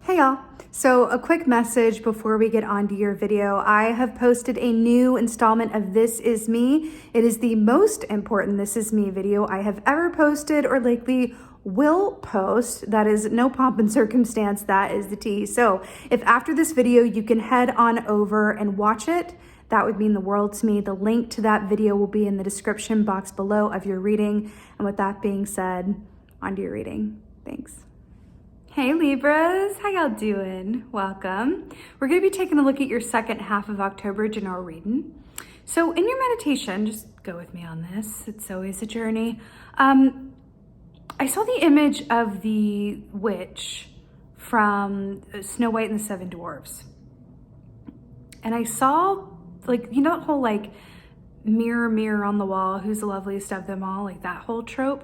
Hey y'all. So a quick message before we get on to your video. I have posted a new installment of This Is Me. It is the most important This Is Me video I have ever posted or likely will post. That is no pomp and circumstance, that is the tea. So if after this video you can head on over and watch it, that would mean the world to me. The link to that video will be in the description box below of your reading. And with that being said, on to your reading. Thanks. Hey Libras, how y'all doing? Welcome. We're going to be taking a look at your second half of October general reading. So in your meditation, just go with me on this. It's always a journey. I saw the image of the witch from Snow White and the Seven Dwarfs. And I saw, like, you know that whole, like, mirror, mirror on the wall, who's the loveliest of them all, like that whole trope.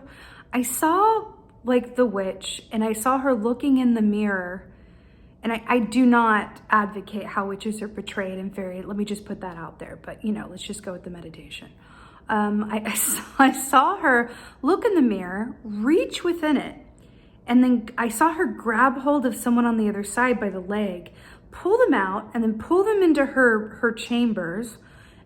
I saw like the witch, and I saw her looking in the mirror, and I do not advocate how witches are portrayed in fairy. Let me just put that out there, but you know, let's just go with the meditation. I saw her look in the mirror, reach within it, and then I saw her grab hold of someone on the other side by the leg, pull them out, and then pull them into her chambers,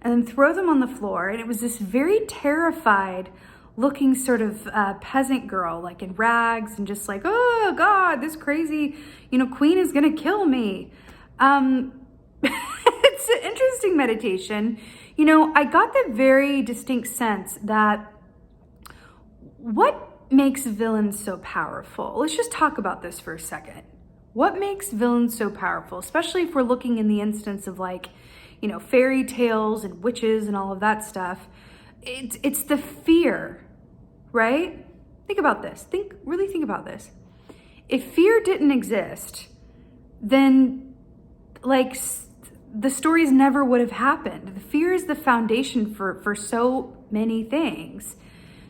and then throw them on the floor. And it was this very terrified looking sort of peasant girl, like in rags and just like, oh God, this crazy, you know, queen is gonna kill me. It's an interesting meditation. You know, I got the very distinct sense that what makes villains so powerful? Let's just talk about this for a second. What makes villains so powerful, especially if we're looking in the instance of, like, you know, fairy tales and witches and all of that stuff? It's the fear, right? Think about this. Really think about this. If fear didn't exist, then like the stories never would have happened. The fear is the foundation for so many things.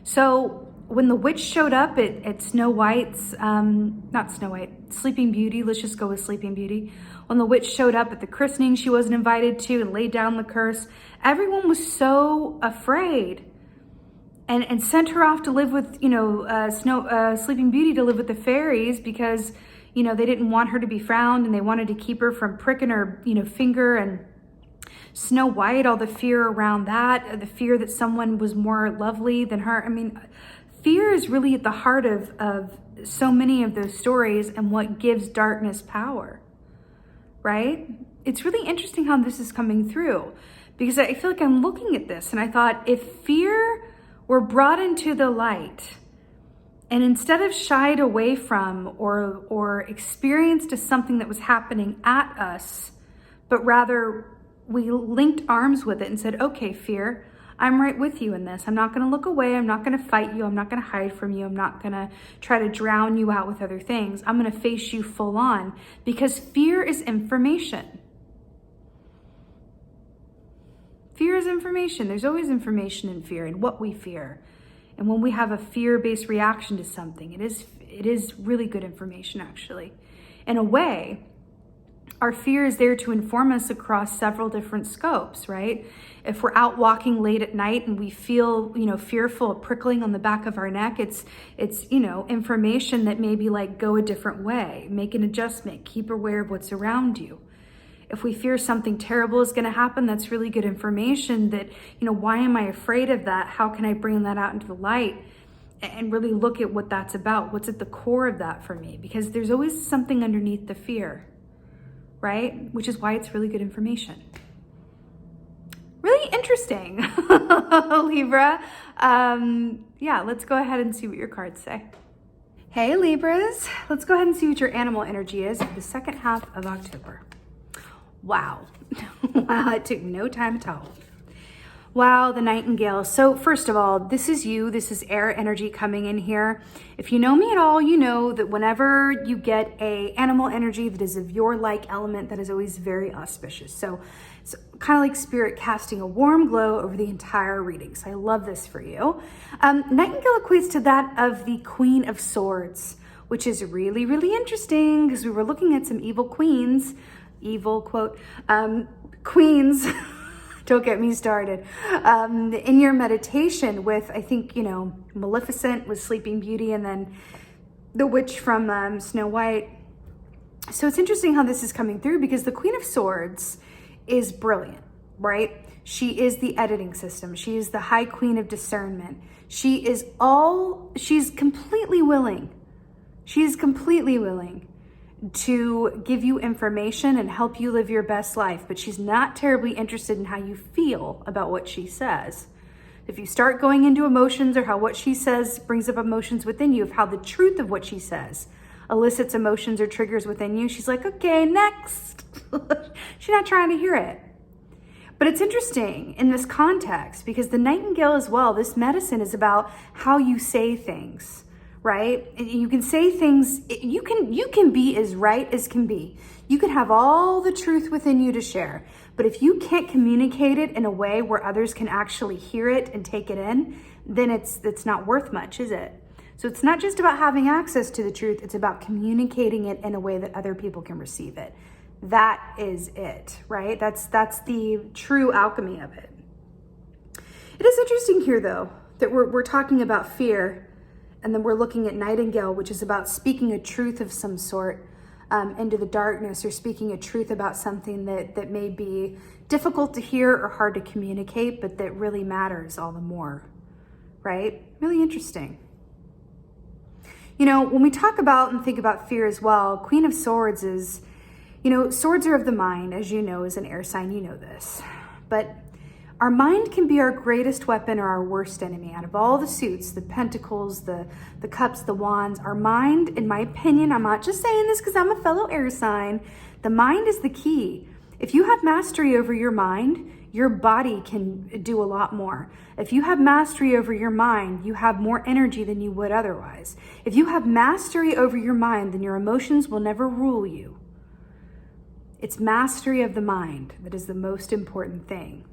So when the witch showed up at Snow White's, not Snow White, Sleeping Beauty, let's just go with Sleeping Beauty. When the witch showed up at the christening she wasn't invited to and laid down the curse, everyone was so afraid and sent her off to live with, you know, Sleeping Beauty to live with the fairies because, you know, they didn't want her to be found and they wanted to keep her from pricking her, you know, finger. And Snow White, all the fear around that, the fear that someone was more lovely than her. I mean, fear is really at the heart of so many of those stories and what gives darkness power, right? It's really interesting how this is coming through because I feel like I'm looking at this and I thought, if fear were brought into the light and instead of shied away from or experienced as something that was happening at us, but rather we linked arms with it and said, okay, fear, I'm right with you in this. I'm not going to look away. I'm not going to fight you. I'm not going to hide from you. I'm not going to try to drown you out with other things. I'm going to face you full on because fear is information. Fear is information. There's always information in fear and what we fear. And when we have a fear-based reaction to something, it is really good information, actually. In a way, our fear is there to inform us across several different scopes, right? If we're out walking late at night and we feel, you know, fearful, prickling on the back of our neck, it's, you know, information that maybe like go a different way, make an adjustment, keep aware of what's around you. If we fear something terrible is going to happen, that's really good information that, you know, why am I afraid of that? How can I bring that out into the light and really look at what that's about? What's at the core of that for me? Because there's always something underneath the fear, right? Which is why it's really good information. Really interesting, Libra. Yeah, let's go ahead and see what your cards say. Hey Libras, let's go ahead and see what your animal energy is for the second half of October. Wow. Wow, it took no time at all. Wow, the Nightingale. So first of all, this is you. This is air energy coming in here. If you know me at all, you know that whenever you get a animal energy that is of your like element, that is always very auspicious. So it's kind of like spirit casting a warm glow over the entire reading. So I love this for you. Nightingale equates to that of the Queen of Swords, which is really, really interesting because we were looking at some evil queens, evil quote, queens, don't get me started, in your meditation with, I think, you know, Maleficent with Sleeping Beauty and then the witch from Snow White. So it's interesting how this is coming through, because the Queen of Swords is brilliant, right? She is the editing system. She is the High Queen of discernment. She's completely willing. She's completely willing to give you information and help you live your best life, but she's not terribly interested in how you feel about what she says. If you start going into emotions, or how what she says brings up emotions within you, of how the truth of what she says elicits emotions or triggers within you, she's like, okay, next. She's not trying to hear it. But it's interesting in this context, because the Nightingale as well, this medicine is about how you say things, right? You can say things, you can be as right as can be. You can have all the truth within you to share, but if you can't communicate it in a way where others can actually hear it and take it in, then it's not worth much, is it? So it's not just about having access to the truth, it's about communicating it in a way that other people can receive it. That is it, right? That's the true alchemy of it. It is interesting here, though, that we're talking about fear, and then we're looking at Nightingale, which is about speaking a truth of some sort into the darkness, or speaking a truth about something that may be difficult to hear or hard to communicate, but that really matters all the more, right? Really interesting. You know, when we talk about and think about fear as well, Queen of Swords is, you know, swords are of the mind, as you know, as an air sign, you know this. But our mind can be our greatest weapon or our worst enemy. Out of all the suits, the pentacles, the cups, the wands, our mind, in my opinion, I'm not just saying this because I'm a fellow air sign, the mind is the key. If you have mastery over your mind, your body can do a lot more. If you have mastery over your mind, you have more energy than you would otherwise. If you have mastery over your mind, then your emotions will never rule you. It's mastery of the mind that is the most important thing.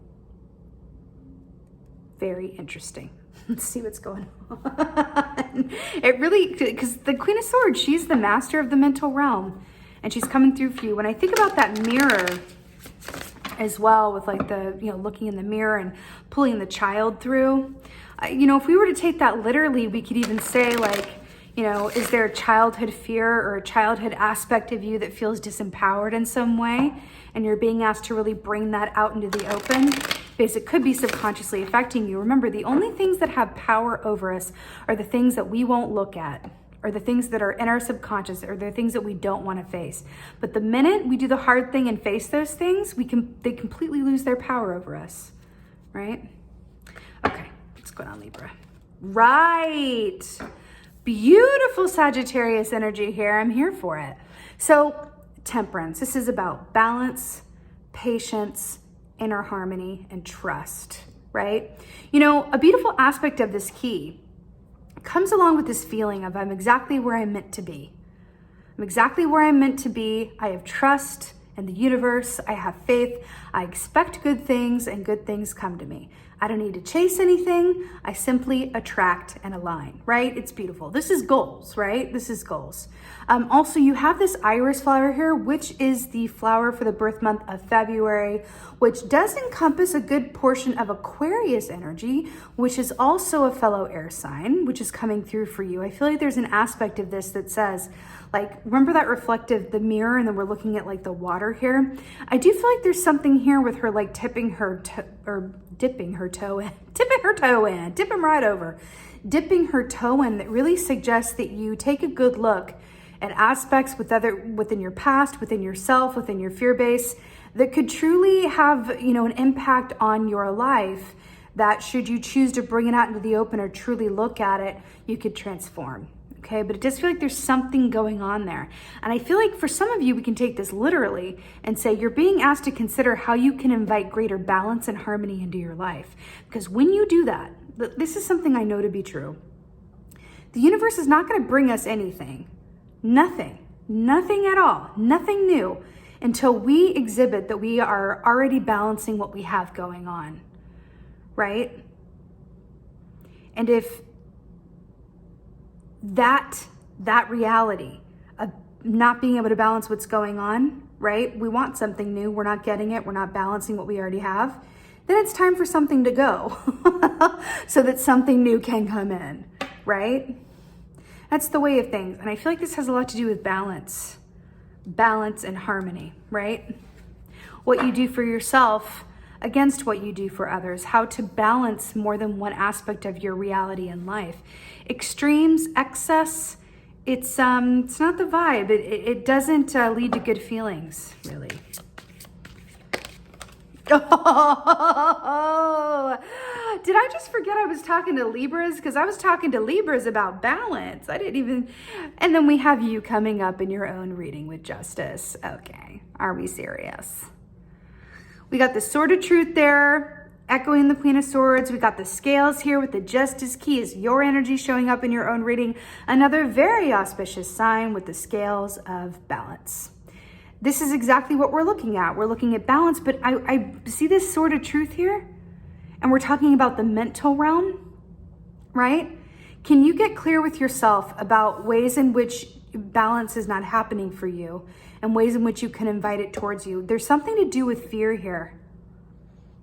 Very interesting. Let's see what's going on. It really, because the Queen of Swords, she's the master of the mental realm, and she's coming through for you. When I think about that mirror as well, with like the, you know, looking in the mirror and pulling the child through, you know, if we were to take that literally, we could even say, like, you know, is there a childhood fear or a childhood aspect of you that feels disempowered in some way? And you're being asked to really bring that out into the open, because it could be subconsciously affecting you. Remember, the only things that have power over us are the things that we won't look at, or the things that are in our subconscious, or the things that we don't want to face. But the minute we do the hard thing and face those things, they completely lose their power over us, right? Okay, what's going on, Libra? Right. Beautiful Sagittarius energy here. I'm here for it. So Temperance, this is about balance, patience, inner harmony, and trust, right? You know, a beautiful aspect of this key comes along with this feeling of I'm exactly where I'm meant to be. I'm exactly where I'm meant to be. I have trust in the universe. I have faith. I expect good things, and good things come to me. I don't need to chase anything. I simply attract and align, right? It's beautiful. This is goals, right? This is goals. Also, you have this iris flower here, which is the flower for the birth month of February, which does encompass a good portion of Aquarius energy, which is also a fellow air sign, which is coming through for you. I feel like there's an aspect of this that says, like, remember that reflective, the mirror, and then we're looking at like the water here. I do feel like there's something here with her, like dipping her toe in, that really suggests that you take a good look at aspects within your past, within yourself, within your fear base, that could truly have, you know, an impact on your life, that should you choose to bring it out into the open or truly look at it, you could transform. Okay, but it does feel like there's something going on there. And I feel like for some of you, we can take this literally and say you're being asked to consider how you can invite greater balance and harmony into your life. Because when you do that, this is something I know to be true. The universe is not going to bring us anything, nothing at all, nothing new, until we exhibit that we are already balancing what we have going on, right? And if that reality of not being able to balance what's going on, right? We want something new, we're not getting it, we're not balancing what we already have, then it's time for something to go so that something new can come in, right? That's the way of things. And I feel like this has a lot to do with balance, balance and harmony, right? What you do for yourself against what you do for others, how to balance more than one aspect of your reality in life. Extremes, excess, it's not the vibe. It doesn't lead to good feelings, really. Oh, did I just forget I was talking to Libras? Because I was talking to Libras about balance. I didn't even, and then we have you coming up in your own reading with justice. Okay, are we serious? We got the Sword of Truth there, echoing the Queen of Swords. We got the scales here with the Justice key is your energy showing up in your own reading. Another very auspicious sign with the scales of balance. This is exactly what we're looking at. We're looking at balance, but I see this Sword of Truth here, and we're talking about the mental realm, right? Can you get clear with yourself about ways in which balance is not happening for you and ways in which you can invite it towards you? There's something to do with fear here.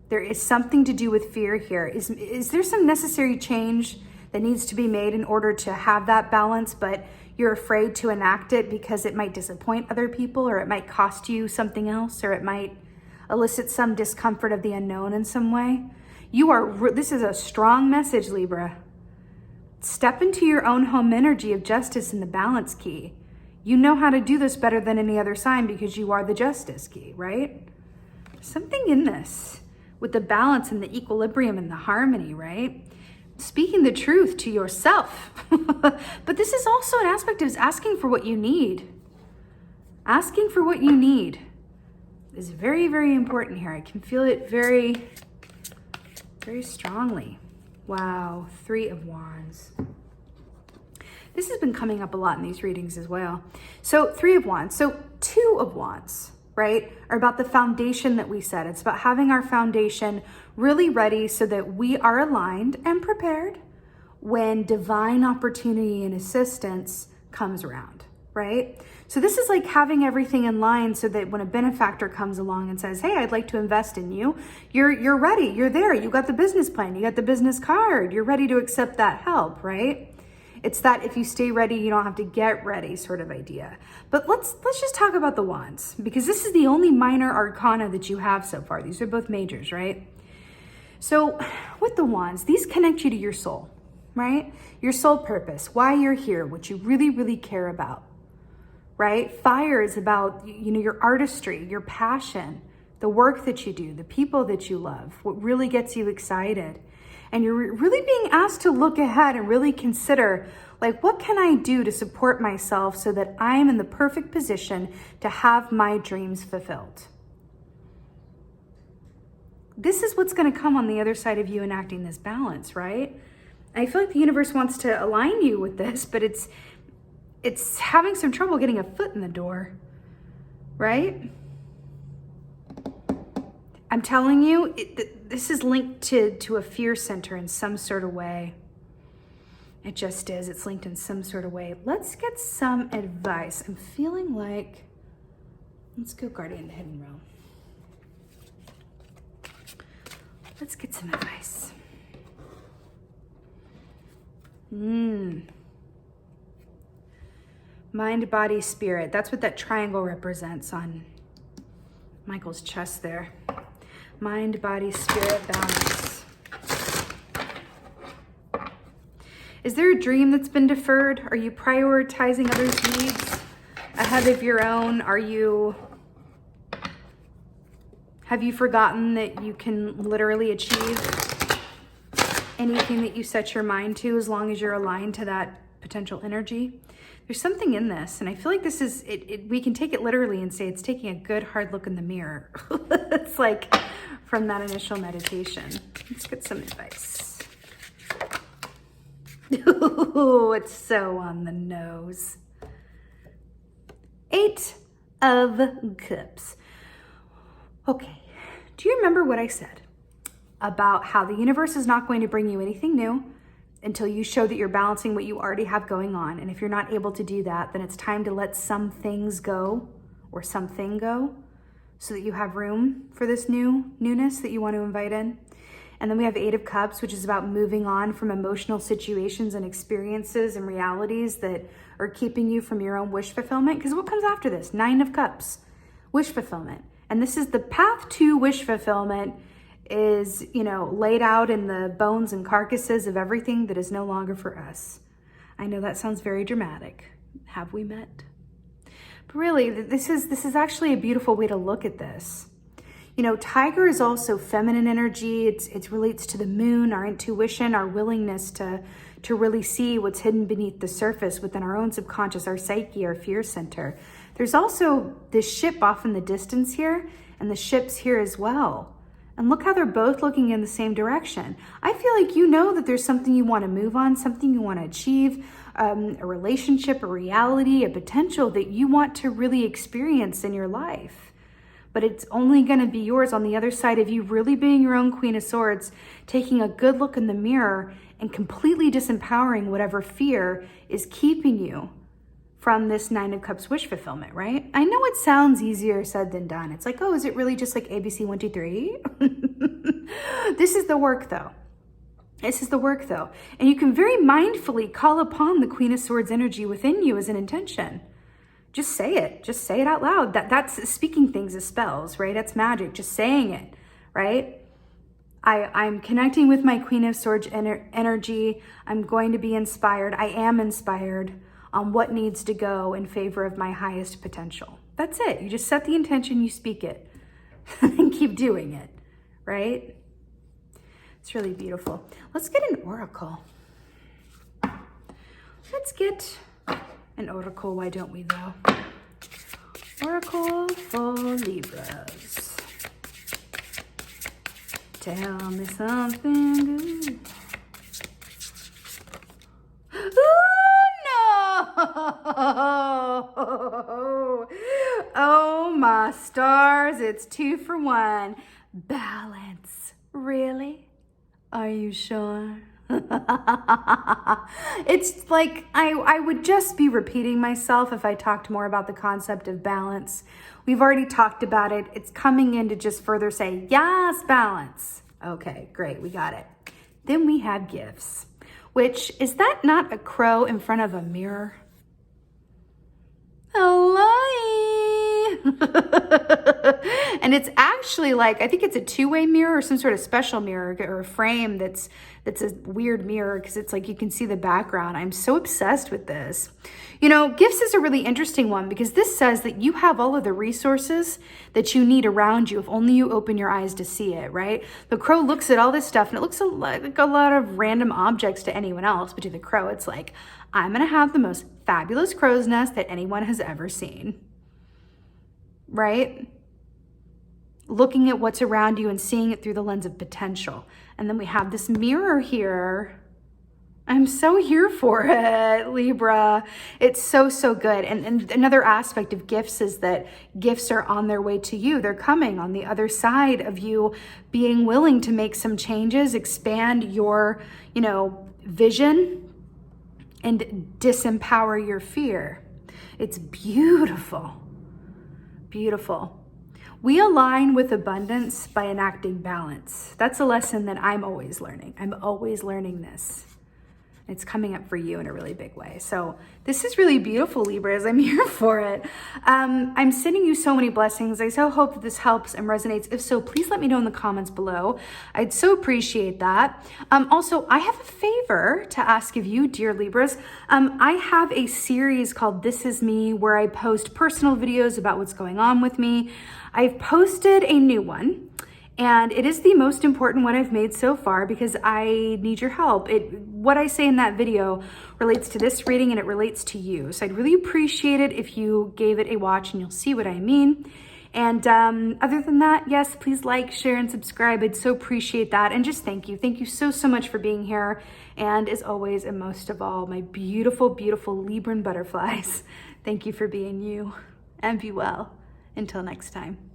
There is something to do with fear here. Is there some necessary change that needs to be made in order to have that balance, but you're afraid to enact it because it might disappoint other people, or it might cost you something else, or it might elicit some discomfort of the unknown in some way? This is a strong message, Libra. Step into your own home energy of justice in the balance key. You know how to do this better than any other sign because you are the Justice key, right? Something in this with the balance and the equilibrium and the harmony, right? Speaking the truth to yourself. But this is also an aspect of asking for what you need. Asking for what you need is very, very important here. I can feel it very, very strongly. Wow, 3 of Wands. This has been coming up a lot in these readings as well. So 3 of Wands. So 2 of Wands, right, are about the foundation that we set. It's about having our foundation really ready so that we are aligned and prepared when divine opportunity and assistance comes around, right? So this is like having everything in line so that when a benefactor comes along and says, hey, I'd like to invest in you, you're ready, you're there, you got the business plan, you got the business card, you're ready to accept that help, right? It's that if you stay ready, you don't have to get ready sort of idea. But let's just talk about the Wands, because this is the only minor arcana that you have so far. These are both majors, right? So with the Wands, these connect you to your soul, right? Your soul purpose, why you're here, what you really, really care about, right? Fire is about, your artistry, your passion, the work that you do, the people that you love, what really gets you excited. And you're really being asked to look ahead and really consider, like, what can I do to support myself so that I'm in the perfect position to have my dreams fulfilled? This is what's going to come on the other side of you enacting this balance, right? I feel like the universe wants to align you with this, but it's having some trouble getting a foot in the door, right? I'm telling you, this is linked to a fear center in some sort of way. It just is. It's linked in some sort of way. Let's get some advice. I'm feeling like, let's go Guardian the Hidden Realm. Let's get some advice. Mind, body, spirit. That's what that triangle represents on Michael's chest there. Mind, body, spirit, balance. Is there a dream that's been deferred? Are you prioritizing others' needs ahead of your own? Have you forgotten that you can literally achieve anything that you set your mind to as long as you're aligned to that potential energy? There's something in this, and I feel like this is, we can take it literally and say it's taking a good hard look in the mirror. It's like from that initial meditation. Let's get some advice. Ooh, it's so on the nose. 8 of Cups. Okay, do you remember what I said about how the universe is not going to bring you anything new until you show that you're balancing what you already have going on? And if you're not able to do that, then it's time to let some things go or something go so that you have room for this newness that you want to invite in. And then we have Eight of Cups, which is about moving on from emotional situations and experiences and realities that are keeping you from your own wish fulfillment. Because what comes after this? Nine of Cups, wish fulfillment. And this is the path to wish fulfillment is, you know, laid out in the bones and carcasses of everything that is no longer for us. I know that sounds very dramatic. Have we met? But really, this is actually a beautiful way to look at this. You know, Tiger is also feminine energy. It relates to the moon, our intuition, our willingness to really see what's hidden beneath the surface within our own subconscious, our psyche, our fear center. There's also this ship off in the distance here, and the ship's here as well. And look how they're both looking in the same direction. I feel like you know that there's something you want to move on, something you want to achieve, a relationship, a reality, a potential that you want to really experience in your life. But it's only going to be yours on the other side of you really being your own Queen of Swords, taking a good look in the mirror and completely disempowering whatever fear is keeping you from this Nine of Cups wish fulfillment, right? I know it sounds easier said than done. It's like, oh, is it really just like ABC 1, 2, 3? This is the work though. This is the work though. And you can very mindfully call upon the Queen of Swords energy within you as an intention. Just say it. Just say it out loud. That's speaking things as spells, right? That's magic. Just saying it, right? I'm connecting with my Queen of Swords energy. I'm going to be inspired. I am inspired on what needs to go in favor of my highest potential. That's it. You just set the intention, you speak it, and keep doing it, right? It's really beautiful. Let's get an oracle. Let's get an oracle, why don't we though? Oracle for Libras. Tell me something good. Oh, no! Oh, my stars, it's 2 for 1. Balance. Really? Are you sure? It's like I would just be repeating myself if I talked more about the concept of balance. We've already talked about it. It's coming in to just further say, yes, balance. Okay, great, we got it. Then we have gifts, which, is that not a crow in front of a mirror? Hello. And it's actually like, I think it's a two-way mirror or some sort of special mirror or a frame that's a weird mirror because it's like you can see the background. I'm so obsessed with this. You know, gifts is a really interesting one because this says that you have all of the resources that you need around you if only you open your eyes to see it, right? The crow looks at all this stuff and it looks like a lot of random objects to anyone else, but to the crow, it's like, I'm gonna have the most fabulous crow's nest that anyone has ever seen, right? Looking at what's around you and seeing it through the lens of potential. And then we have this mirror here. I'm so here for it, Libra. It's so, so good. And another aspect of gifts is that gifts are on their way to you. They're coming on the other side of you being willing to make some changes, expand your, vision, and disempower your fear. It's beautiful, beautiful. We align with abundance by enacting balance. That's a lesson that I'm always learning. I'm always learning this. It's coming up for you in a really big way. So this is really beautiful, Libras. I'm here for it. I'm sending you so many blessings. I so hope that this helps and resonates. If so, please let me know in the comments below. I'd so appreciate that. Also, I have a favor to ask of you, dear Libras. I have a series called This Is Me, where I post personal videos about what's going on with me. I've posted a new one. And it is the most important one I've made so far because I need your help. What I say in that video relates to this reading and it relates to you. So I'd really appreciate it if you gave it a watch and you'll see what I mean. And other than that, yes, please like, share, and subscribe. I'd so appreciate that. And just thank you. Thank you so, so much for being here. And as always, and most of all, my beautiful, beautiful Libran butterflies, thank you for being you. And be well. Until next time.